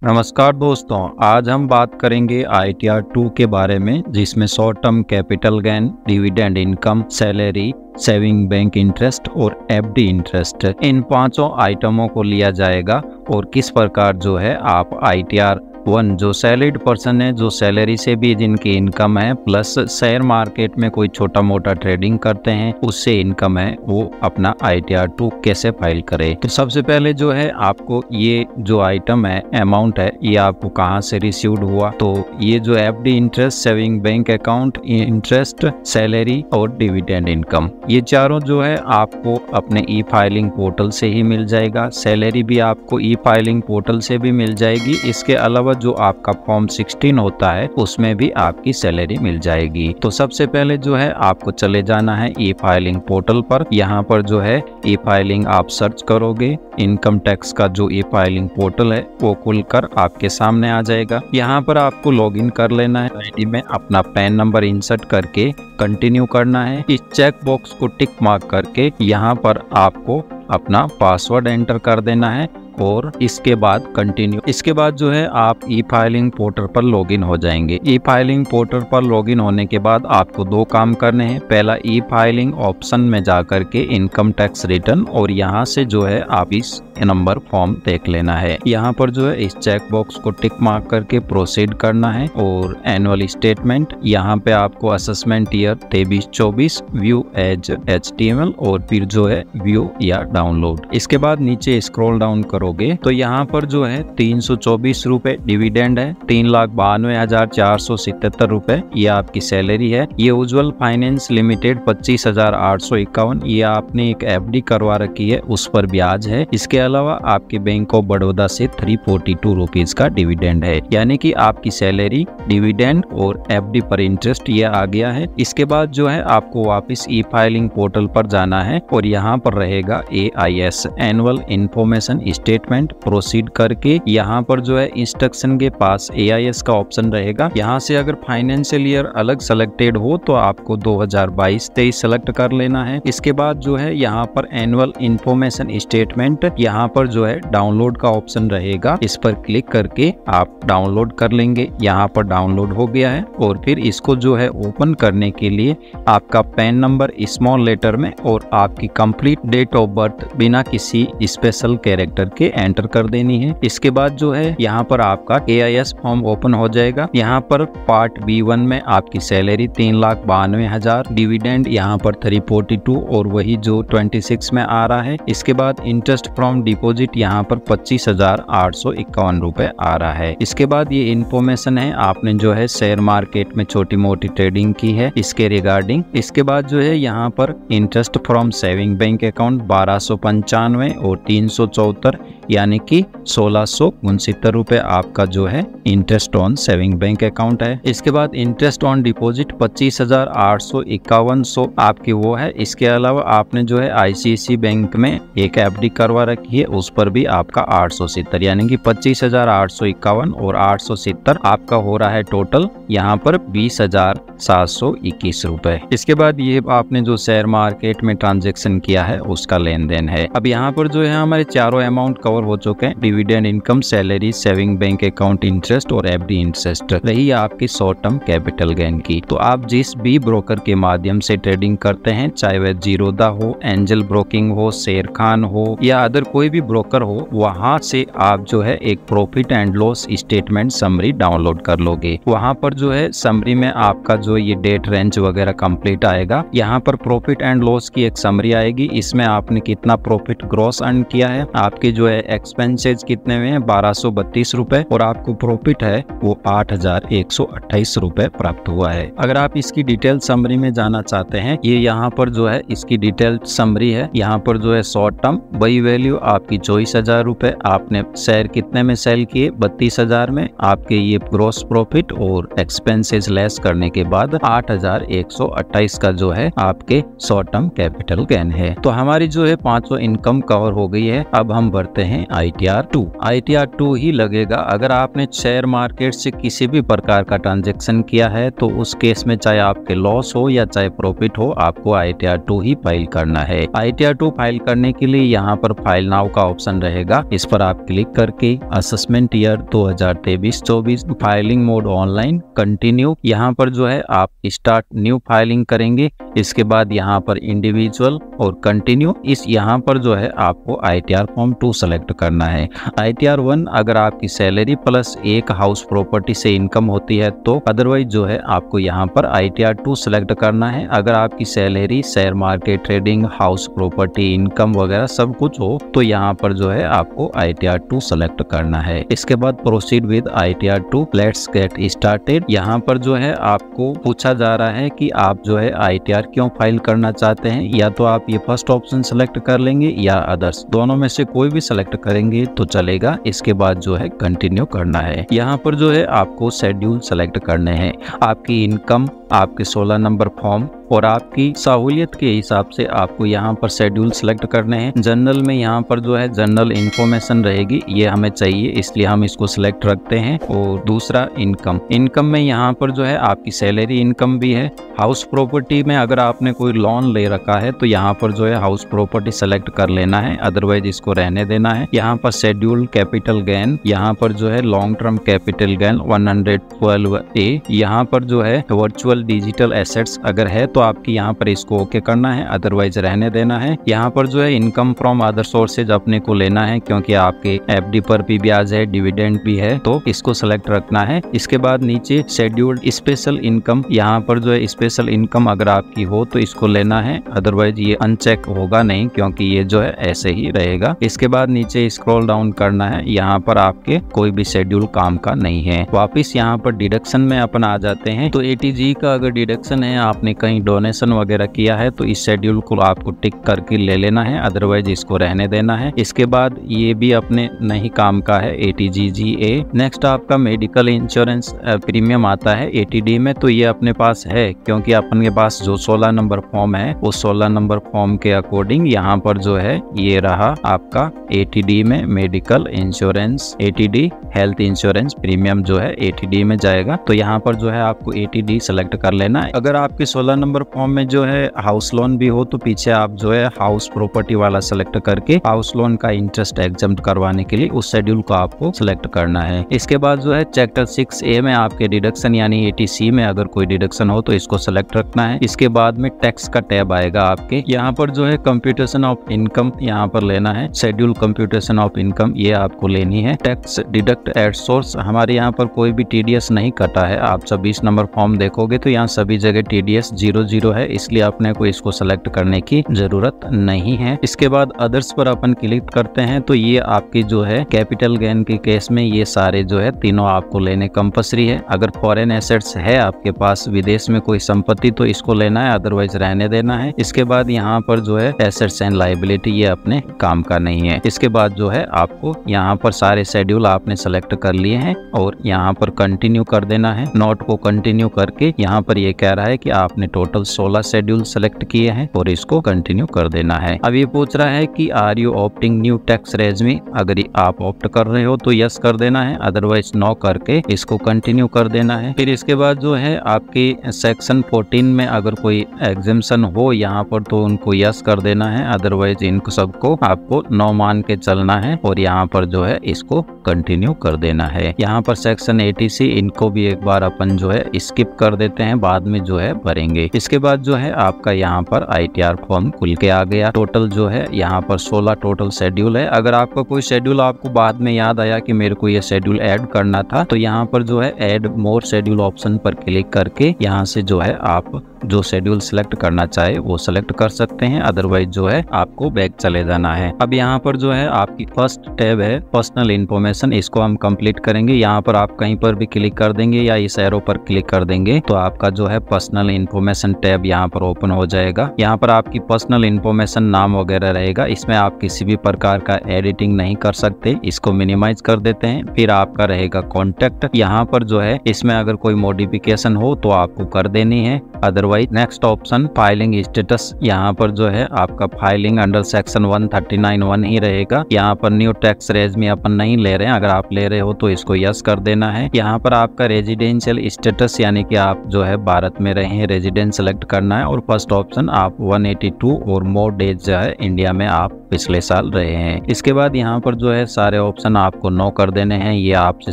नमस्कार दोस्तों, आज हम बात करेंगे ITR 2 के बारे में, जिसमें short term capital gain, dividend income, salary, saving bank interest और FD इंटरेस्ट, इन पांचों आइटमों को लिया जाएगा और किस प्रकार जो है आप ITR 1 जो सैलरीड पर्सन है, जो सैलरी से भी जिनकी इनकम है, प्लस शेयर मार्केट में कोई छोटा मोटा ट्रेडिंग करते हैं उससे इनकम है, वो अपना ITR 2 कैसे फाइल करे। तो सबसे पहले जो है आपको ये जो आइटम है, अमाउंट है, ये आपको कहाँ से रिसीव्ड हुआ। तो ये जो FD interest, saving bank account interest, salary और डिविडेंड इनकम, ये चारों जो है आपको अपने ई फाइलिंग पोर्टल से ही मिल जाएगा। सैलरी भी आपको ई फाइलिंग पोर्टल से भी मिल जाएगी। इसके अलावा जो आपका फॉर्म 16 होता है उसमें भी आपकी सैलरी मिल जाएगी। तो सबसे पहले जो है आपको चले जाना है ई फाइलिंग पोर्टल पर। यहाँ पर जो है ई फाइलिंग आप सर्च करोगे, इनकम टैक्स का जो ई फाइलिंग पोर्टल है वो खुलकर आपके सामने आ जाएगा। यहाँ पर आपको लॉगिन कर लेना है। आईडी में अपना पैन नंबर इंसर्ट करके कंटिन्यू करना है। इस चेक बॉक्स को टिक मार्क करके यहाँ पर आपको अपना पासवर्ड एंटर कर देना है और इसके बाद कंटिन्यू। इसके बाद जो है आप ई फाइलिंग पोर्टल पर लॉगिन हो जाएंगे। ई फाइलिंग पोर्टल पर लॉगिन होने के बाद आपको दो काम करने हैं। पहला, ई फाइलिंग ऑप्शन में जाकर के इनकम टैक्स रिटर्न, और यहाँ से जो है आप इस नंबर फॉर्म देख लेना है। यहाँ पर जो है इस चेक बॉक्स को टिक मार्क करके प्रोसीड करना है और एनुअल स्टेटमेंट, यहाँ पे आपको assessment year 23-24 view as HTML और फिर जो है व्यू या डाउनलोड। इसके बाद नीचे स्क्रॉल डाउन करोगे तो यहाँ पर जो है 324 रुपए डिविडेंड है, 3,92,477 रुपए ये आपकी सैलरी है। ये उज्ज्वल फाइनेंस लिमिटेड 25,851, ये आपने एक FD करवा रखी है, उस पर ब्याज है। इसके अलावा आपके बैंक ऑफ बड़ौदा से 342 रुपीज का डिविडेंड है, यानी कि आपकी सैलरी, डिविडेंड और FD पर इंटरेस्ट ये आ गया है। इसके बाद जो है आपको वापस ई फाइलिंग पोर्टल पर जाना है और यहाँ पर रहेगा AIS annual information statement. Proceed करके यहाँ पर जो है इंस्ट्रक्शन के पास AIS का ऑप्शन रहेगा। यहाँ से अगर फाइनेंशियल ईयर अलग सेलेक्टेड हो तो आपको 2022-23 सेलेक्ट कर लेना है। इसके बाद जो है यहाँ पर एनुअल इंफॉर्मेशन स्टेटमेंट, यहाँ पर जो है डाउनलोड का ऑप्शन रहेगा, इस पर क्लिक करके आप डाउनलोड कर लेंगे। यहाँ पर डाउनलोड हो गया है और फिर इसको जो है ओपन करने के लिए आपका पैन नंबर स्मॉल लेटर में और आपकी कंप्लीट डेट ऑफ बर्थ बिना किसी स्पेशल कैरेक्टर के एंटर कर देनी है। इसके बाद जो है यहाँ पर आपका AIS फॉर्म ओपन हो जाएगा। यहाँ पर पार्ट B1 में आपकी सैलरी 3,92,000, डिविडेंड यहाँ पर 342 और वही जो 26 में आ रहा है। इसके बाद इंटरेस्ट फ्रॉम डिपॉजिट यहाँ पर 25,851 रुपए आ रहा है। इसके बाद ये इंफॉर्मेशन है आपने जो है शेयर मार्केट में छोटी मोटी ट्रेडिंग की है इसके रिगार्डिंग। इसके बाद जो है यहाँ पर interest from saving bank account 1295 और 374 यानी कि 1669 रुपए आपका जो है interest on saving bank account है। इसके बाद इंटरेस्ट ऑन डिपॉजिट 25,851 आपकी वो है। इसके अलावा आपने जो है ICICI बैंक में एक FD करवा रखी है, उस पर भी आपका 870 यानी कि 25,851 और 870 आपका हो रहा है टोटल यहाँ पर 20,721 रुपए। इसके बाद ये आपने जो शेयर मार्केट में ट्रांजेक्शन किया है उसका लेन देन है। अब यहाँ पर जो है हमारे चारों अमाउंट कवर हो चुके हैं, dividend income, salary, saving bank account interest और FD इंटरेस्ट। रही आपकी शॉर्ट टर्म कैपिटल गेन की। तो आप जिस भी ब्रोकर के माध्यम से ट्रेडिंग करते हैं, चाहे वह जीरोधा हो, एंजल ब्रोकिंग हो, शेर खान हो या अदर कोई भी ब्रोकर हो, वहां से आप जो है एक profit and loss statement summary download कर लोगे। वहां पर जो है समरी में आपका जो ये डेट रेंज वगैरह कंप्लीट आएगा। यहाँ पर प्रॉफिट एंड लॉस की एक समरी आएगी, इसमें आपने कितना प्रॉफिट ग्रॉस अर्न किया है, आपके जो है एक्सपेंसेस कितने में है 1232 रुपए और आपको प्रॉफिट है वो 8,128 रुपए प्राप्त हुआ है। अगर आप इसकी डिटेल समरी में जाना चाहते हैं, ये यहाँ पर जो है इसकी डिटेल समरी है। यहाँ पर जो है शॉर्ट टर्म वही वैल्यू आपकी 24,000 रुपए, आपने शेयर कितने में सेल किए 32,000 में, आपके ये ग्रॉस प्रॉफिट और एक्सपेंसेस लेस करने के बाद 8,128 का जो है आपके शॉर्ट टर्म कैपिटल गेन है। तो हमारी जो है पांचों इनकम कवर हो गई है। अब हम बढ़ते हैं हैं ITR 2। ITR 2 ही लगेगा अगर आपने शेयर मार्केट से किसी भी प्रकार का ट्रांजैक्शन किया है, तो उस केस में चाहे आपके लॉस हो या चाहे प्रॉफिट हो, आपको ITR 2 ही फाइल करना है। ITR 2 फाइल करने के लिए यहाँ पर फाइल नाउ का ऑप्शन रहेगा, इस पर आप क्लिक करके assessment year 2023-24 filing mode online continue, यहाँ पर जो है आप स्टार्ट न्यू फाइलिंग करेंगे। इसके बाद यहाँ पर इंडिविजुअल और कंटिन्यू, इस यहाँ पर जो है आपको ITR फॉर्म 2 सेलेक्ट करना है। ITR 1 अगर आपकी सैलरी प्लस एक हाउस प्रॉपर्टी से इनकम होती है तो, अदरवाइज जो है आपको यहाँ पर ITR 2 सेलेक्ट करना है। अगर आपकी salary, share market trading, house property income वगैरह सब कुछ हो तो यहाँ पर जो है आपको ITR 2 सेलेक्ट करना है। इसके बाद proceed with ITR 2, let's get started. यहाँ पर जो है आपको पूछा जा रहा है कि आप जो है ITR क्यों फाइल करना चाहते हैं, या तो आप ये फर्स्ट ऑप्शन सेलेक्ट कर लेंगे या अदर्स, दोनों में से कोई भी सेलेक्ट करेंगे तो चलेगा। इसके बाद जो है कंटिन्यू करना है। यहाँ पर जो है आपको शेड्यूल सेलेक्ट करने हैं, आपकी इनकम, आपके 16 नंबर फॉर्म और आपकी सहूलियत के हिसाब से आपको यहाँ पर शेड्यूल सेलेक्ट करने हैं। जनरल में यहाँ पर जो है जनरल इंफॉर्मेशन रहेगी, ये हमें चाहिए इसलिए हम इसको सिलेक्ट रखते हैं। और दूसरा इनकम में यहाँ पर जो है आपकी सैलरी इनकम भी है। हाउस प्रॉपर्टी में अगर आपने कोई लोन ले रखा है तो यहाँ पर जो है हाउस प्रॉपर्टी सेलेक्ट कर लेना है, अदरवाइज इसको रहने देना है। यहाँ पर शेड्यूल कैपिटल गेन, यहाँ पर जो है long term capital gain 112A, यहाँ पर जो है वर्चुअल डिजिटल एसेट्स अगर है तो आपकी यहाँ पर इसको ओके करना है, अदरवाइज रहने देना है। यहाँ पर जो है इनकम फ्रॉम अदर सोर्सेज अपने को लेना है, क्योंकि आपके FD पर भी ब्याज है, डिविडेंड भी है, तो इसको सेलेक्ट रखना है। इसके बाद नीचे शेड्यूल्ड स्पेशल इनकम, यहाँ पर जो है स्पेशल इनकम अगर आपकी हो तो इसको लेना है, अदरवाइज ये अनचेक होगा नहीं, क्योंकि ये जो है ऐसे ही रहेगा। इसके बाद नीचे स्क्रॉल डाउन करना है, यहाँ पर आपके कोई भी शेड्यूल काम का नहीं है। वापिस यहाँ पर डिडक्शन में अपन आ जाते हैं। तो ATG का अगर डिडक्शन है, आपने कहीं डोनेशन वगैरह किया है तो इस शेड्यूल को आपको टिक करके ले लेना है, अदरवाइज इसको रहने देना है। इसके बाद ये भी अपने नहीं काम का है, ATGGA। नेक्स्ट आपका मेडिकल इंश्योरेंस प्रीमियम आता है ATD में, तो ये अपने पास है, क्योंकि अपन के पास जो 16 नंबर फॉर्म है उस 16 नंबर फॉर्म के अकॉर्डिंग यहाँ पर जो है ये रहा आपका ATD में medical insurance, ATD health insurance premium जो है ATD में जाएगा। तो यहाँ पर जो है आपको ATD सेलेक्ट कर लेना है। अगर आपके 16 नंबर फॉर्म में जो है हाउस लोन भी हो तो पीछे आप जो है हाउस प्रॉपर्टी वाला सेलेक्ट करके हाउस लोन का इंटरेस्ट एग्जम्प्ट करवाने के लिए उस शेड्यूल को आपको सेलेक्ट करना है। इसके बाद जो है चैप्टर 6A में आपके डिडक्शन यानी ATC में अगर कोई डिडक्शन हो तो इसको सेलेक्ट रखना है। इसके बाद में टैक्स का टैब आएगा आपके, यहाँ पर जो है कंप्यूटेशन ऑफ इनकम यहाँ पर लेना है, शेड्यूल कंप्यूटेशन ऑफ इनकम ये आपको लेनी है। टैक्स डिडक्ट एट सोर्स, हमारे यहाँ पर कोई भी TDS नहीं कटा है। आप 26 नंबर फॉर्म देखोगे तो यहाँ सभी जगह TDS 00 है, इसलिए अपने को इसको सेलेक्ट करने की जरूरत नहीं है। इसके बाद अदर्स पर अपन क्लिक करते हैं तो ये आपकी जो है कैपिटल गेन के केस में ये सारे जो है तीनों आपको लेने कंपल्सरी है। अगर फॉरेन एसेट्स है आपके पास, विदेश में कोई संपत्ति, तो इसको लेना है, अदरवाइज रहने देना है। इसके बाद यहाँ पर जो है एसेट्स एंड लायबिलिटी ये अपने काम का नहीं है। इसके बाद जो है आपको यहाँ पर सारे शेड्यूल आपने सेलेक्ट कर लिए हैं और यहाँ पर कंटिन्यू कर देना है। नोट को कंटिन्यू करके यहाँ पर ये कह रहा है कि आपने टोटल 16 शेड्यूल सेलेक्ट किए हैं और इसको कंटिन्यू कर देना है। अब ये पूछ रहा है कि are you opting new tax regime, अगर आप ऑप्ट कर रहे हो तो यस कर देना है, अदरवाइज नो करके इसको कंटिन्यू कर देना है। फिर इसके बाद जो है आपकी सेक्शन 14 में अगर कोई एग्जेम्पशन हो यहाँ पर तो उनको यस कर देना है, अदरवाइज इनको सबको आपको नो मान के चलना है और यहाँ पर जो है इसको कंटिन्यू कर देना है। यहाँ पर सेक्शन 80C इनको भी एक बार अपन जो है स्किप कर देते हैं, बाद में जो है भरेंगे। इसके बाद जो है आपका यहाँ पर ITR फॉर्म खुल के आ गया। टोटल जो है यहाँ पर 16 टोटल शेड्यूल है। अगर आपका कोई शेड्यूल आपको बाद में याद आया कि मेरे को ये शेड्यूल ऐड करना था तो यहाँ पर जो है ऐड मोर शेड्यूल ऑप्शन पर क्लिक करके यहाँ से जो है आप जो शेड्यूल सिलेक्ट करना चाहे वो सिलेक्ट कर सकते हैं, अदरवाइज जो है आपको बैक चले जाना है। अब यहाँ पर जो है आपकी फर्स्ट टैब है पर्सनल इन्फॉर्मेशन, इसको हम कंप्लीट करेंगे। यहाँ पर आप कहीं पर भी क्लिक कर देंगे या इस एरो पर क्लिक कर देंगे तो आपका जो है पर्सनल इन्फॉर्मेशन ऑप्शन टैब यहाँ पर ओपन हो जाएगा। यहाँ पर आपकी पर्सनल इन्फॉर्मेशन, नाम वगैरह रहेगा। इसमें आप किसी भी प्रकार का एडिटिंग नहीं कर सकते। इसको मिनिमाइज कर देते हैं। फिर आपका रहेगा कॉन्टेक्ट। यहाँ पर जो है इसमें अगर कोई मॉडिफिकेशन हो तो आपको कर देनी है, otherwise next option filing status. यहाँ पर जो है आपका फाइलिंग अंडर सेक्शन 139(1) ही रहेगा। यहाँ पर न्यू टैक्स रेज में अपन नहीं ले रहे हैं। अगर आप ले रहे हो तो इसको यस कर देना है। यहाँ पर आपका रेजिडेंशियल स्टेटस यानी कि आप जो है भारत में रहे हैं, रेजिडेंस सेलेक्ट करना है। और फर्स्ट ऑप्शन आप 182 और मोर डेज जो है इंडिया में आप पिछले साल रहे हैं। इसके बाद यहाँ पर जो है सारे ऑप्शन आपको नो कर देने हैं, ये आपसे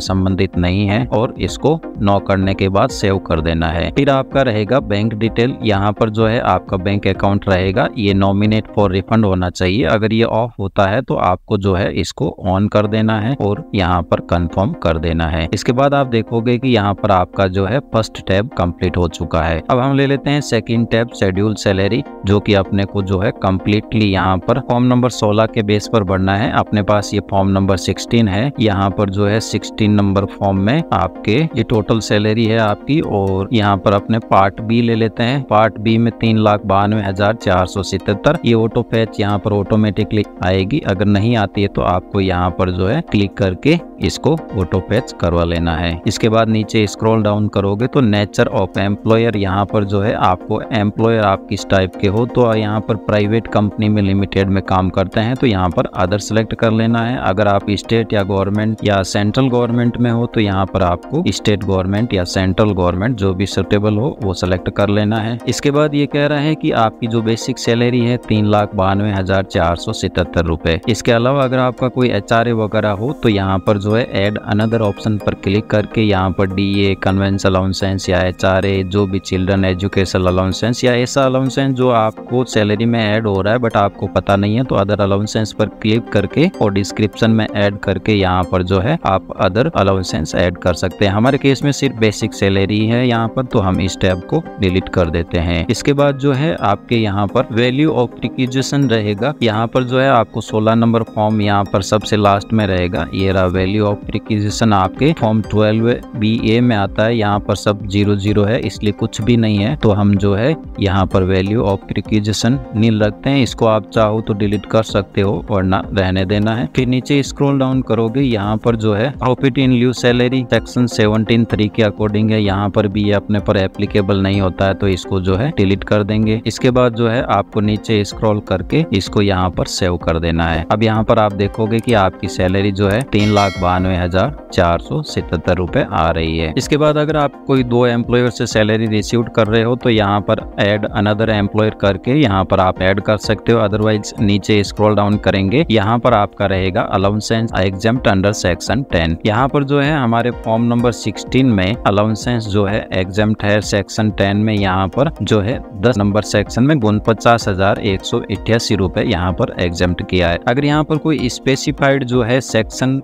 संबंधित नहीं है और इसको नो करने के बाद सेव कर देना है। फिर आपका रहेगा बैंक डिटेल। यहाँ पर जो है आपका बैंक अकाउंट रहेगा, ये नॉमिनेट फॉर रिफंड होना चाहिए। अगर ये ऑफ होता है तो आपको जो है इसको ऑन कर देना है और यहाँ पर कंफर्म कर देना है। इसके बाद आप देखोगे कि यहाँ पर आपका जो है फर्स्ट टैब कंप्लीट हो चुका है। अब हम ले लेते हैं सेकंड टैब शेड्यूल सैलरी, जो कि अपने को जो है कम्प्लीटली यहाँ पर फॉर्म नंबर 16 के बेस पर भरना है। अपने पास ये फॉर्म नंबर 16 है। यहाँ पर जो है 16 नंबर फॉर्म में आपके ये टोटल सैलरी है आपकी। और यहाँ पर अपने पार्ट बी ले लेते हैं। पार्ट बी में 3,92,477 ये ऑटो फैच यहाँ पर ऑटोमेटिकली आएगी। अगर नहीं आती है तो आपको यहाँ पर जो है क्लिक करके इसको ऑटो फैच करवा लेना है। इसके बाद नीचे स्क्रॉल डाउन करोगे तो नेचर ऑफ एम्प्लॉयर, यहाँ पर जो है आपको एम्प्लॉयर आप किस टाइप के हो, तो यहाँ पर प्राइवेट कंपनी में लिमिटेड में काम करते हैं तो यहाँ पर अदर सेलेक्ट कर लेना है। अगर आप स्टेट या गवर्नमेंट या सेंट्रल गवर्नमेंट में हो तो यहाँ पर आपको स्टेट गवर्नमेंट या सेंट्रल गवर्नमेंट जो भी सुटेबल हो वो सेलेक्ट कर लेना है। इसके बाद ये कह रहा है कि आपकी जो बेसिक सैलरी है 3,92,477 रुपए। इसके अलावा अगर आपका कोई HRA वगैरह हो तो यहाँ पर जो है एड अनदर ऑप्शन पर क्लिक करके यहाँ पर DA, कन्वेंशन अलाउंसेंस या HRA, जो भी चिल्ड्रन एजुकेशन अलाउंसेंस या ऐसा अलाउंसेंस जो आपको सैलरी में ऐड हो रहा है बट आपको पता नहीं है, तो अदर अलाउंसेंस पर क्लिक करके और डिस्क्रिप्शन में ऐड करके यहाँ पर जो है आप अदर अलाउंसेंस ऐड कर सकते हैं। हमारे केस में सिर्फ बेसिक सैलरी है यहाँ पर, तो हम इस टैब को डिलीट कर देते हैं। इसके बाद जो है आपके यहाँ पर वैल्यू ऑफ रिक्विजिशन रहेगा। यहाँ पर जो है आपको 16 नंबर फॉर्म यहाँ पर सबसे लास्ट में रहेगा। ये रहा वैल्यू ऑफ रिक्विजिशन आपके फॉर्म 12BA में आता है। यहाँ पर सब 00 है इसलिए कुछ भी नहीं है, तो हम जो है यहाँ पर वैल्यू ऑफ रिक्विजिशन नील रखते हैं। इसको आप चाहो तो डिलीट कर सकते हो और ना रहने देना है। फिर नीचे स्क्रॉल डाउन करोगे, यहाँ पर जो है प्रॉफिट इन ल्यू सैलरी सेक्शन 17(3) के अकॉर्डिंग है। यहाँ पर भी ये अपने पर एप्लीकेबल नहीं होता है तो इसको जो है डिलीट कर देंगे। इसके बाद जो है आपको नीचे स्क्रॉल करके इसको यहाँ पर सेव कर देना है। अब यहाँ पर आप देखोगे कि आपकी सैलरी जो है 3,92,477 रुपए आ रही है। इसके बाद अगर आप कोई 2 एम्प्लॉयर से सैलरी रिसीव कर रहे हो तो यहाँ पर ऐड अनदर एम्प्लॉयर करके यहाँ पर आप ऐड कर सकते हो। अदरवाइज नीचे स्क्रॉल डाउन करेंगे, यहाँ पर आपका रहेगा अलाउंसेंस एग्जेम्प्ट अंडर सेक्शन 10। यहाँ पर जो है हमारे फॉर्म नंबर 16 में अलाउंसेंस जो है एग्जेम्प्ट है सेक्शन 10 में। यहाँ पर जो है 10 नंबर सेक्शन में 49,188 रुपए यहाँ पर एग्जेम्प्ट किया है। अगर यहाँ पर कोई स्पेसिफाइड जो है सेक्शन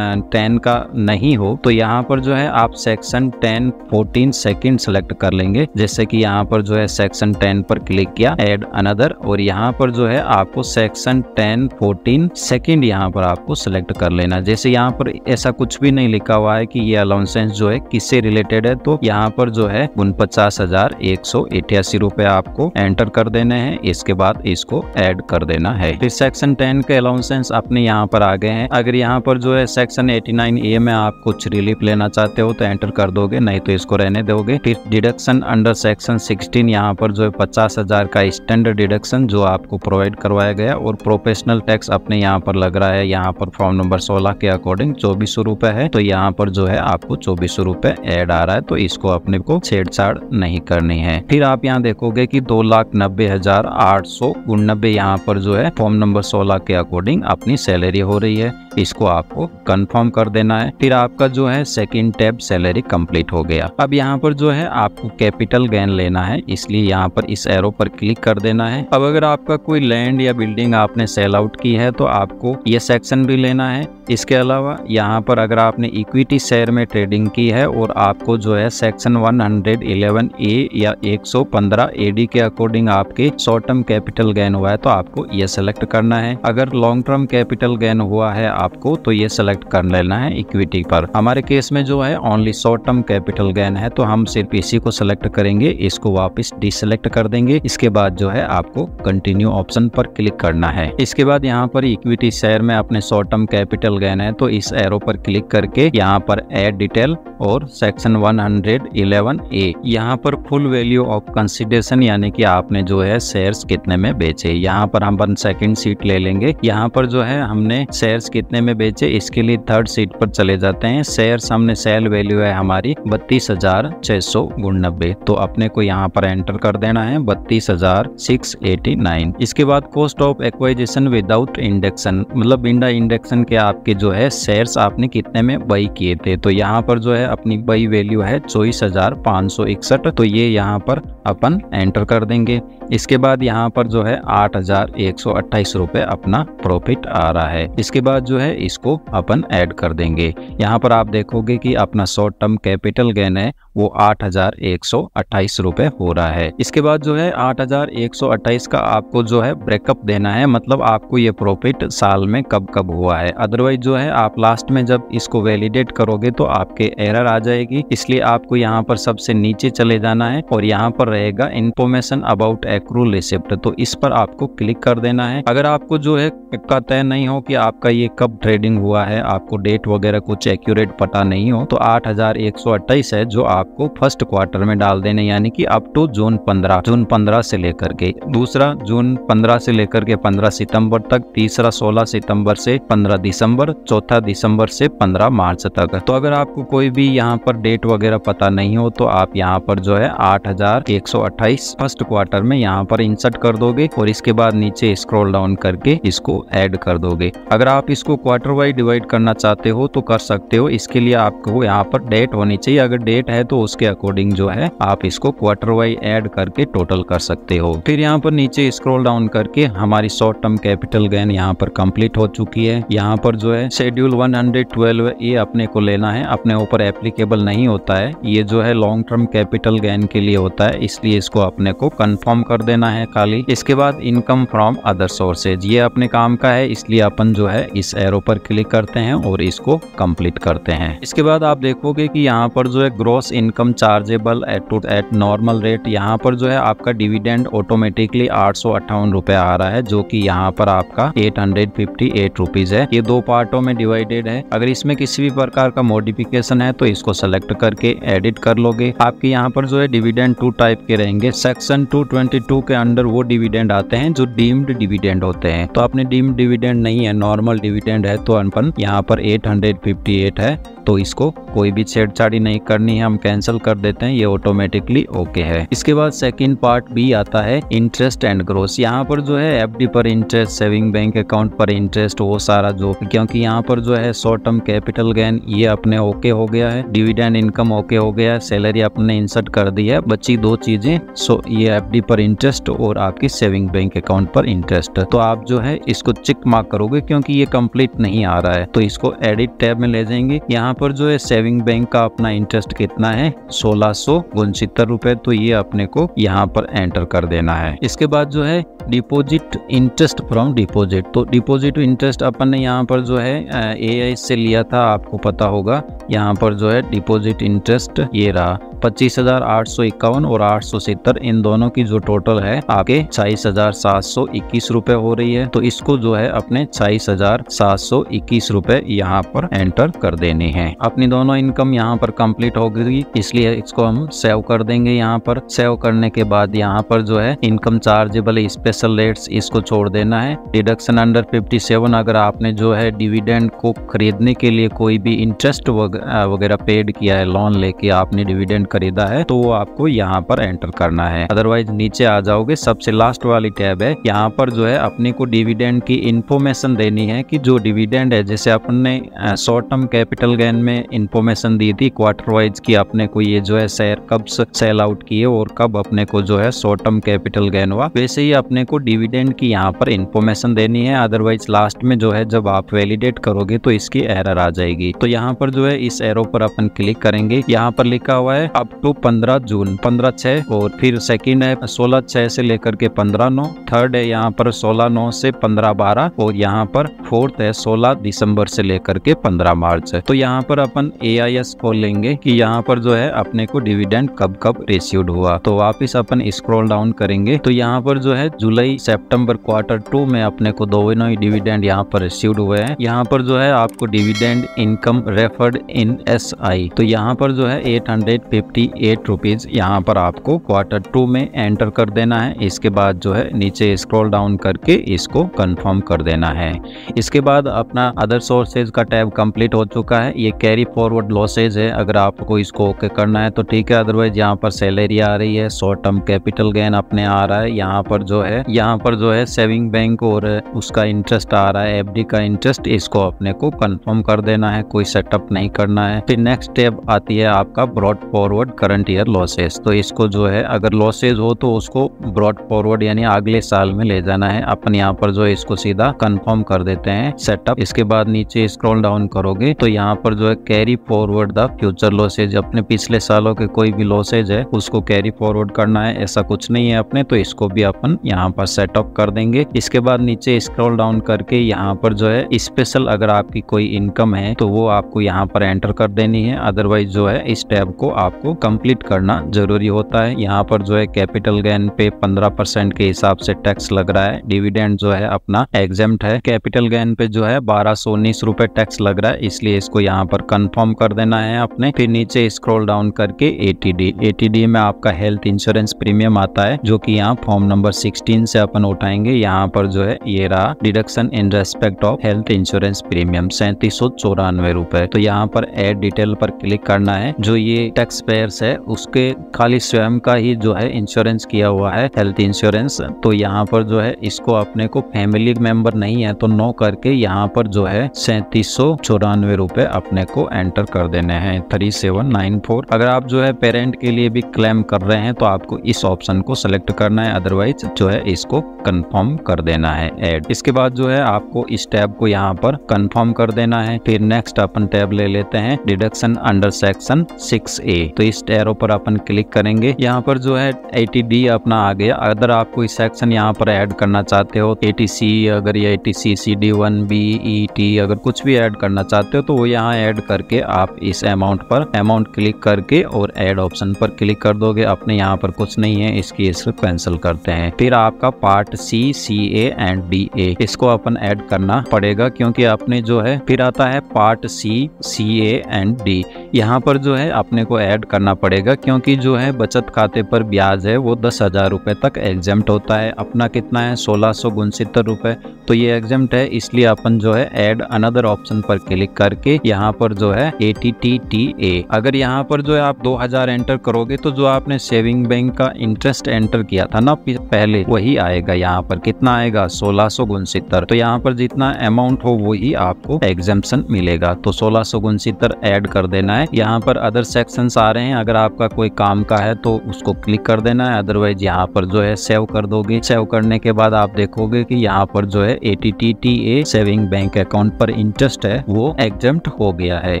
10 का नहीं हो तो यहाँ पर जो है आप सेक्शन 10(14) सेकंड सेलेक्ट कर लेंगे। जैसे कि यहाँ पर जो है सेक्शन 10 पर क्लिक किया, ऐड अनदर, और यहाँ पर जो है आपको सेक्शन 10(14) सेकंड यहाँ पर आपको सेलेक्ट कर लेना। जैसे यहाँ पर ऐसा कुछ भी नहीं लिखा हुआ है कि ये अलाउंसेंस जो है किससे रिलेटेड है, तो यहाँ पर जो है 49,188 रुपए आपको एंटर कर देने हैं। इसके बाद इसको ऐड कर देना है। फिर सेक्शन 10 के अलाउंसेंस अपने यहाँ पर आ गए हैं। अगर यहाँ पर जो है सेक्शन 89A में आप कुछ रिलीफ लेना चाहते हो तो एंटर कर दोगे, नहीं तो इसको रहने दोगे। फिर डिडक्शन अंडर सेक्शन 16 यहाँ पर जो है 50,000 का स्टैंडर्ड डिडक्शन जो आपको प्रोवाइड करवाया गया, और प्रोफेशनल टैक्स अपने यहाँ पर लग रहा है। यहाँ पर फॉर्म नंबर 16 के अकॉर्डिंग 2400 रुपए है, तो यहाँ पर जो है आपको 2400 रुपए ऐड आ रहा है, तो इसको अपने को छेड़छाड़ नहीं करनी है। फिर आप यहाँ देखोगे कि 2,90,889 यहाँ पर जो है फॉर्म नंबर 16 के अकॉर्डिंग अपनी सैलरी हो रही है। इसको आपको कंफर्म कर देना है। फिर आपका जो है सेकंड टैब सैलरी कंप्लीट हो गया। अब यहाँ पर जो है आपको कैपिटल गेन लेना है, इसलिए यहाँ पर इस एरो पर क्लिक कर देना है। अब अगर आपका कोई लैंड या बिल्डिंग आपने सेल आउट की है तो आपको ये सेक्शन भी लेना है। इसके अलावा यहाँ पर अगर आपने इक्विटी शेयर में ट्रेडिंग की है और आपको जो है सेक्शन 111A या 115 AD के अकॉर्डिंग आपके शॉर्ट टर्म कैपिटल गेन हुआ है तो आपको ये सेलेक्ट करना है। अगर लॉन्ग टर्म कैपिटल गेन हुआ है आपको तो ये सेलेक्ट कर लेना है इक्विटी पर। हमारे केस में जो है only short term capital gain है तो हम सिर्फ इसी को सेलेक्ट करेंगे। इसको वापस डिसेलेक्ट कर देंगे। इसके बाद जो है आपको कंटिन्यू ऑप्शन पर क्लिक करना है। इसके बाद यहाँ पर इक्विटी शेयर में अपने शॉर्ट टर्म कैपिटल गेन है तो इस एरो पर क्लिक करके यहाँ पर ऐड डिटेल और सेक्शन 111A यहाँ पर फुल वैल्यू ऑफ कंसिडरेशन यानी कि आपने जो है शेयर्स कितने में बेचे, यहाँ पर हम सेकंड सीट ले लेंगे। यहाँ पर जो है हमने शेयर्स कितने में बेचे इसके लिए थर्ड सीट पर चले जाते हैं। शेयर्स हमने सेल वैल्यू है हमारी 32,690 तो अपने को यहाँ पर एंटर कर देना है 32,689। इसके बाद कॉस्ट ऑफ एक्वाइजिशन विदाउट इंडेक्शन मतलब बिना इंडेक्शन के आपके जो है शेयर्स आपने कितने में बाई किए थे। तो यहाँ पर जो है अपनी बाई वैल्यू है 24,561 तो ये यहाँ पर अपन एंटर कर देंगे। इसके बाद यहाँ पर जो है 8,128 रुपए अपना प्रॉफिट आ रहा है। इसके बाद जो है इसको अपन ऐड कर देंगे। यहाँ पर आप देखोगे कि अपना शॉर्ट टर्म कैपिटल गेन है वो 8,128 रुपए हो रहा है। इसके बाद जो है 8,128 का आपको जो है ब्रेकअप देना है, मतलब आपको ये प्रॉफिट साल में कब कब हुआ है। अदरवाइज जो है आप लास्ट में जब इसको वैलिडेट करोगे तो आपके एरर आ जाएगी। इसलिए आपको यहाँ पर सबसे नीचे चले जाना है और यहाँ पर रहेगा इन्फॉर्मेशन अबाउट एक्रूल रिसिप्ट तो इस पर आपको क्लिक कर देना है। अगर आपको जो है का तय नहीं हो कि आपका ये कब ट्रेडिंग हुआ है, आपको डेट वगैरह कुछ एक्यूरेट पता नहीं हो तो 8,128 है जो आपको फर्स्ट क्वार्टर में डाल देने यानी कि अप टू जून 15 से लेकर के, दूसरा जून 15 से लेकर के 15 सितंबर तक, तीसरा 16 सितंबर से 15 दिसंबर, चौथा दिसंबर से 15 मार्च तक। तो अगर आपको कोई भी यहाँ पर डेट वगैरह पता नहीं हो तो आप यहाँ पर जो है 8,128 फर्स्ट क्वार्टर में यहाँ पर इंसर्ट कर दोगे और इसके बाद नीचे स्क्रॉल डाउन करके इसको ऐड कर दोगे। अगर आप इसको क्वार्टर वाइज डिवाइड करना चाहते हो तो कर सकते हो। इसके लिए आपको यहाँ पर डेट होनी चाहिए, अगर डेट है तो उसके अकॉर्डिंग जो है आप इसको क्वार्टर वाइज ऐड करके टोटल कर सकते हो। फिर यहाँ पर नीचे स्क्रॉल डाउन करके हमारी शॉर्ट टर्म कैपिटल गेन यहाँ पर कंप्लीट हो चुकी है। यहाँ पर जो है शेड्यूल 112 ये अपने को लेना है, अपने ऊपर एप्लीकेबल नहीं होता है, ये जो है लॉन्ग टर्म कैपिटल गेन के लिए होता है, इसलिए इसको अपने को कंफर्म कर देना है खाली। इसके बाद इनकम फ्रॉम अदर सोर्सेज ये अपने काम का है, इसलिए अपन जो है इस एरो पर क्लिक करते हैं और इसको कंप्लीट करते हैं। इसके बाद आप देखोगे कि यहाँ पर जो है gross income chargeable eight normal rate, यहाँ पर जो है आपका डिविडेंड ऑटोमेटिकली 858 रुपए आ रहा है जो कि यहाँ पर आपका 858 रुपीज है। ये दो पार्टों में डिवाइडेड है। अगर इसमें किसी भी प्रकार का मॉडिफिकेशन है तो इसको सेलेक्ट करके एडिट कर लोगे। आपके यहाँ पर जो है डिविडेंड 2 टाइप के रहेंगे। सेक्शन 222 के अंडर वो डिविडेंड आते हैं जो डीम्ड डिविडेंड होते हैं। तो आपने डीम्ड डिविडेंड नहीं है, नॉर्मल डिविडेंड है तो अपन यहाँ पर 858 है तो इसको कोई भी छेड़छाड़ी नहीं करनी है, हम कैंसिल कर देते हैं, ये ऑटोमेटिकली ओके है। इसके बाद सेकंड पार्ट बी आता है इंटरेस्ट एंड ग्रोस। यहाँ पर जो है एफडी पर इंटरेस्ट, सेविंग बैंक अकाउंट पर इंटरेस्ट, वो सारा जो, क्योंकि यहाँ पर जो है शॉर्ट टर्म कैपिटल गेन ये अपने ओके हो गया है, डिविडेंड इनकम ओके हो गया है, सैलरी अपने इंसर्ट कर दी है, बची दो चीजें, सो ये एफडी पर इंटरेस्ट और आपकी सेविंग बैंक अकाउंट पर इंटरेस्ट। तो आप जो है इसको टिक मार्क करोगे क्योंकि ये कंप्लीट नहीं आ रहा है तो इसको एडिट टैब में ले जाएंगे। यहाँ पर जो है सेविंग बैंक का अपना इंटरेस्ट कितना है 1669 रुपए, तो ये अपने को यहाँ पर एंटर कर देना है। इसके बाद जो है डिपॉजिट इंटरेस्ट फ्रॉम डिपॉजिट, तो डिपॉजिट इंटरेस्ट अपन ने यहाँ पर जो है एआई से लिया था, आपको पता होगा। यहाँ पर जो है डिपॉजिट इंटरेस्ट ये रहा 25,851 और 870, इन दोनों की जो टोटल है आगे 26,721 रुपए हो रही है। तो इसको जो है अपने 26,721 रुपए यहाँ पर एंटर कर देने हैं। अपनी दोनों इनकम यहाँ पर कंप्लीट हो गई, इसलिए इसको हम सेव कर देंगे। यहाँ पर सेव करने के बाद यहाँ पर जो है इनकम चार्जेबल स्पेशल रेट्स इसको छोड़ देना है। डिडक्शन अंडर 57, अगर आपने जो है डिविडेंड को खरीदने के लिए कोई भी इंटरेस्ट वगैरह पेड किया है, लोन लेके आपने डिविडेंड खरीदा है तो वो आपको यहाँ पर एंटर करना है। अदरवाइज नीचे आ जाओगे, सबसे लास्ट वाली टैब है, यहाँ पर जो है अपने को डिविडेंड की इंफॉर्मेशन देनी है कि जो डिविडेंड है, जैसे अपने शॉर्ट टर्म कैपिटल गेन में इंफॉर्मेशन दी थी क्वार्टर वाइज की अपने को ये जो है शेयर कब सेल आउट किए और कब अपने को जो है शॉर्ट टर्म कैपिटल गेन हुआ, वैसे ही अपने को डिविडेंड की यहाँ पर इंफॉर्मेशन देनी है। अदरवाइज लास्ट में जो है जब आप वैलिडेट करोगे तो इसकी एरर आ जाएगी। तो यहाँ पर जो है इस एरो पर अपन क्लिक करेंगे, यहाँ पर लिखा हुआ है अप टू 15 जून, 15/6, और फिर सेकंड है 16/6 से लेकर के 15/9, थर्ड है यहाँ पर 16/9 से 15/12, और यहाँ पर फोर्थ है 16 दिसंबर से लेकर के 15 मार्च। तो यहाँ पर अपन AIS खोल लेंगे कि यहाँ पर जो है अपने को डिविडेंड कब कब रिसीव्ड हुआ। तो वापस अपन स्क्रॉल डाउन करेंगे तो यहाँ पर जो है जुलाई सितंबर Q2 में अपने को दोनों ही डिविडेंड यहाँ पर रिसीव्ड हुए हैं। यहाँ पर जो है आपको dividend income referred in SI, तो यहाँ पर जो है 858 रुपीज यहाँ पर आपको Q2 में एंटर कर देना है। इसके बाद जो है नीचे स्क्रॉल डाउन करके इसको कंफर्म कर देना है। इसके बाद अपना अदर सोर्सेज का टैब कंप्लीट हो चुका है। ये कैरी फॉरवर्ड लॉसेज है, अगर आपको इसको ओके करना है तो ठीक है, अदरवाइज यहाँ पर सैलरी आ रही है, शॉर्ट टर्म कैपिटल गेन अपने आ रहा है, यहाँ पर जो है सेविंग बैंक और उसका इंटरेस्ट आ रहा है, FD का इंटरेस्ट, इसको अपने को कंफर्म कर देना है, कोई सेटअप नहीं करना है। फिर नेक्स्ट स्टेप आती है आपका brought forward current year losses. तो इसको जो है अगर लॉसेज हो तो उसको ब्रॉड फॉरवर्ड यानी अगले साल में ले जाना है। अपन यहाँ पर जो है इसको सीधा कंफर्म कर देते हैं सेटअप। इसके बाद नीचे स्क्रॉल डाउन करोगे तो यहाँ पर जो है carry forward the future losses, अपने पिछले सालों के कोई भी लॉसेज है उसको कैरी फॉरवर्ड करना है, ऐसा कुछ नहीं है अपने, तो इसको भी अपन यहाँ पर सेटअप कर देंगे। इसके बाद नीचे स्क्रॉल डाउन करके यहाँ पर जो है स्पेशल अगर आपकी कोई इनकम है तो वो आपको यहाँ पर एंटर कर देनी है, अदरवाइज जो है इस टैब को आपको कंप्लीट करना जरूरी होता है। यहाँ पर जो है कैपिटल गेन पे 15% के हिसाब से टैक्स लग रहा है, डिविडेंड जो है अपना एग्जेम्प्ट है, कैपिटल गेन पे जो है 1219 रुपए टैक्स लग रहा है, इसलिए इसको यहाँ पर कंफर्म कर देना है आपने। फिर नीचे स्क्रॉल डाउन करके ATD में आपका हेल्थ इंश्योरेंस प्रीमियम आता है, जो कि यहाँ फॉर्म नंबर 16 से अपन उठाएंगे। यहाँ पर जो है ये रहा deduction in respect of health insurance premium 3794 रुपए। तो यहाँ पर ऐड डिटेल पर क्लिक करना है। जो ये टैक्स पेयर्स है उसके खाली स्वयं का ही जो है इंश्योरेंस किया हुआ है हेल्थ इंश्योरेंस, तो यहाँ पर जो है इसको अपने को फैमिली मेंबर नहीं है तो नो करके यहाँ पर जो है 3794 रुपए अपने को एंटर कर देने हैं 3794। अगर आप जो है पेरेंट के लिए भी क्लेम कर रहे हैं तो आपको इस ऑप्शन को सिलेक्ट करना है, अदरवाइज जो है इसको कंफर्म कर देना है ऐड। इसके बाद जो है आपको इस टैब को यहाँ पर कंफर्म कर देना है। फिर नेक्स्ट अपन टैब ले लेते हैं डिडक्शन अंडर सेक्शन 6A, तो इस एरो पर अपन क्लिक करेंगे। यहाँ पर जो है ATD अपना आ गया। अगर आप कोई सेक्शन यहाँ पर ऐड करना चाहते हो, ATC अगर ये ATC CD1B ET अगर कुछ भी ऐड करना चाहते हो तो वो यहाँ ऐड करके आप इस अमाउंट क्लिक करके और ऐड ऑप्शन पर क्लिक कर दोगे। अपने यहाँ पर कुछ नहीं है, इसकी इसको कैंसिल करते हैं। फिर आपका part C CA and DA इसको अपन ऐड करना पड़ेगा, क्योंकि आपने जो है फिर आता है part C CA and D, यहाँ पर जो है अपने को ऐड करना पड़ेगा, क्योंकि जो है बचत खाते पर ब्याज है वो 10,000 रुपए तक एग्जेम्प्ट होता है। अपना कितना है 1669 रुपए, तो ये एग्जेम्प्ट है, इसलिए अपन जो है ऐड अनदर ऑप्शन पर क्लिक करके यहाँ पर जो है ATTTA, अगर यहाँ पर जो है आप 2000 एंटर करोगे तो जो आपने सेविंग बैंक का इंटरेस्ट एंटर किया था ना पहले वही आएगा। यहाँ पर कितना आएगा 1669, तो यहाँ पर जितना अमाउंट हो वही आपको एग्जेम्पशन मिलेगा, तो 1669 ऐड कर देना है। यहाँ पर अदर सेक्शंस आ रहे हैं, अगर आपका कोई काम का है तो उसको क्लिक कर देना है, अदरवाइज यहाँ पर जो है सेव कर दोगे। सेव करने के बाद आप देखोगे कि यहाँ पर जो है ATTTA सेविंग बैंक अकाउंट पर इंटरेस्ट है वो एग्जेम्प्ट हो गया है।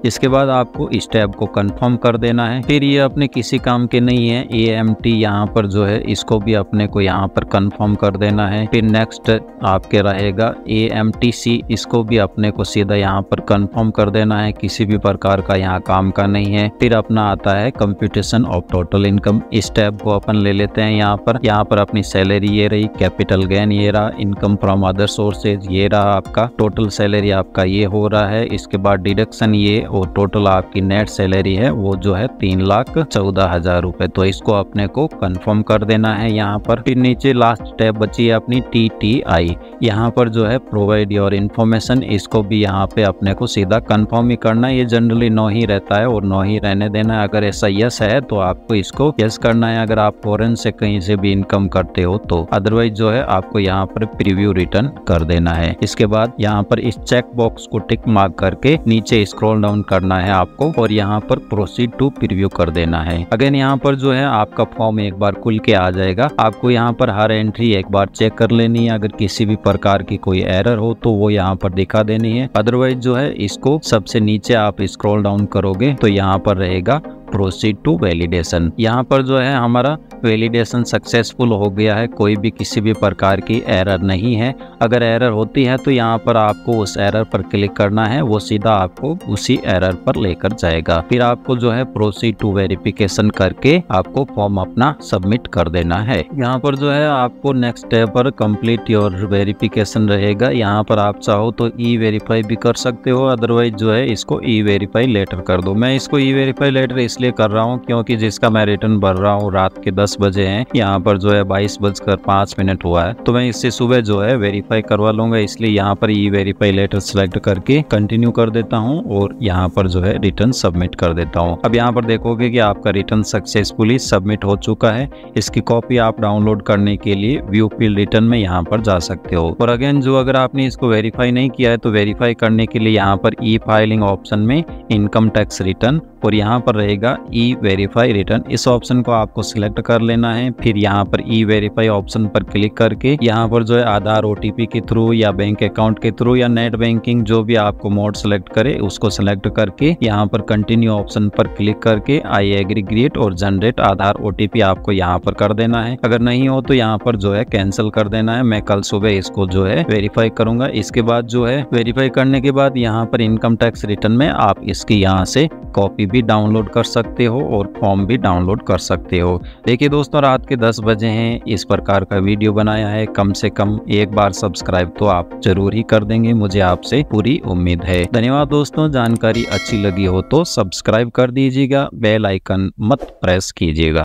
इसके बाद आपको इस टैब को कंफर्म कर देना है। फिर ये अपने किसी काम के नहीं है AMT, यहाँ पर जो है इसको भी अपने को यहाँ पर कंफर्म कर देना है। फिर नेक्स्ट आपके रहेगा AMTC, इसको भी अपने को सीधा यहाँ पर कंफर्म कर देना है, किसी भी प्रकार का यहाँ काम का नहीं है। फिर अपना आता है कंप्यूटेशन ऑफ टोटल इनकम, इस टैब को अपन ले लेते हैं। यहाँ पर अपनी सैलरी ये रही, कैपिटल गेन ये रहा, इनकम फ्रॉम अदर सोर्सेज ये रहा, आपका टोटल सैलरी आपका ये हो रहा है। इसके बाद डिडक्शन ये और टोटल आपकी नेट सैलरी है वो जो है 3,14,000 रुपए, तो इसको अपने को कंफर्म कर देना है यहाँ पर। फिर नीचे लास्ट टैब बची है अपनी TTI, यहाँ पर जो है प्रोवाइड योर इन्फॉर्मेशन, इसको भी यहाँ पे अपने को सीधा कंफर्म ही करना है। ये जनरली नो ही रहता है और नो ही रहने देना है। अगर ऐसा यस है तो आपको इसको यस करना है, अगर आप फॉरेन से कहीं से भी इनकम करते हो तो, अदरवाइज जो है आपको यहाँ पर प्रीव्यू रिटर्न कर देना है। इसके बाद यहाँ पर इस चेक बॉक्स को टिक मार्क करके नीचे स्क्रॉल डाउन करना है आपको और यहाँ पर प्रोसीड टू प्रीव्यू कर देना है। अगेन यहाँ पर जो है आपका फॉर्म एक बार खुल के आ जाएगा, आपको यहाँ पर हर एंट्री एक बार चेक कर लेनी है, अगर किसी भी प्रकार की कोई एरर हो तो वो यहाँ पर दिखा देनी है, अदरवाइज जो है इसको सबसे नीचे आप स्क्रॉल डाउन करोगे तो यहाँ पर रहेगा प्रोसीड टू वैलिडेशन। यहाँ पर जो है हमारा वैलिडेशन सक्सेसफुल हो गया है, कोई भी किसी भी प्रकार की एरर नहीं है। अगर एरर होती है तो यहाँ पर आपको उस एरर पर क्लिक करना है, वो सीधा आपको उसी एरर पर लेकर जाएगा। फिर आपको जो है प्रोसीड टू वेरिफिकेशन करके आपको फॉर्म अपना सबमिट कर देना है। यहाँ पर जो है आपको नेक्स्ट स्टेप पर कंप्लीट योर वेरिफिकेशन रहेगा। यहाँ पर आप चाहो तो ई वेरीफाई भी कर सकते हो, अदरवाइज जो है इसको ई वेरीफाई लेटर कर दो। मैं इसको ई वेरीफाई लेटर इसलिए कर रहा हूँ क्योंकि जिसका मैं रिटर्न भर रहा हूँ रात के 10 बजे हैं, यहाँ पर जो है 22:05 हुआ है, तो मैं इससे सुबह जो है वेरीफाई करवा लूंगा। इसलिए यहाँ पर ई वेरीफाई लेटर सिलेक्ट करके कंटिन्यू कर देता हूँ और यहाँ पर जो है रिटर्न सबमिट कर देता हूँ। अब यहाँ पर देखोगे कि आपका रिटर्न सक्सेसफुली सबमिट हो चुका है। इसकी कॉपी आप डाउनलोड करने के लिए व्यू फील्ड रिटर्न में यहाँ पर जा सकते हो। और अगेन जो अगर आपने इसको वेरीफाई नहीं किया है तो वेरीफाई करने के लिए यहाँ पर ई फाइलिंग ऑप्शन में इनकम टैक्स रिटर्न और यहाँ पर रहेगा ई वेरीफाई रिटर्न, इस ऑप्शन को आपको सिलेक्ट कर लेना है। फिर यहाँ पर ई वेरीफाई ऑप्शन पर क्लिक करके यहाँ पर जो है आधार ओटीपी के थ्रू या बैंक अकाउंट के थ्रू या नेट बैंकिंग जो भी आपको मोड सेलेक्ट करे उसको सिलेक्ट करके यहाँ पर कंटिन्यू ऑप्शन पर क्लिक करके आई एग्री ग्रीट और जनरेट आधार ओटीपी आपको यहाँ पर कर देना है। अगर नहीं हो तो यहाँ पर जो है कैंसिल कर देना है। मैं कल सुबह इसको जो है वेरीफाई करूंगा। इसके बाद जो है वेरीफाई करने के बाद यहाँ पर इनकम टैक्स रिटर्न में आप इसकी यहाँ से कॉपी भी डाउनलोड कर सकते हो और फॉर्म भी डाउनलोड कर सकते हो। देखिए दोस्तों, रात के 10 बजे हैं, इस प्रकार का वीडियो बनाया है। कम से कम एक बार सब्सक्राइब तो आप जरूर ही कर देंगे, मुझे आपसे पूरी उम्मीद है। धन्यवाद दोस्तों, जानकारी अच्छी लगी हो तो सब्सक्राइब कर दीजिएगा, बेल आइकन मत प्रेस कीजिएगा।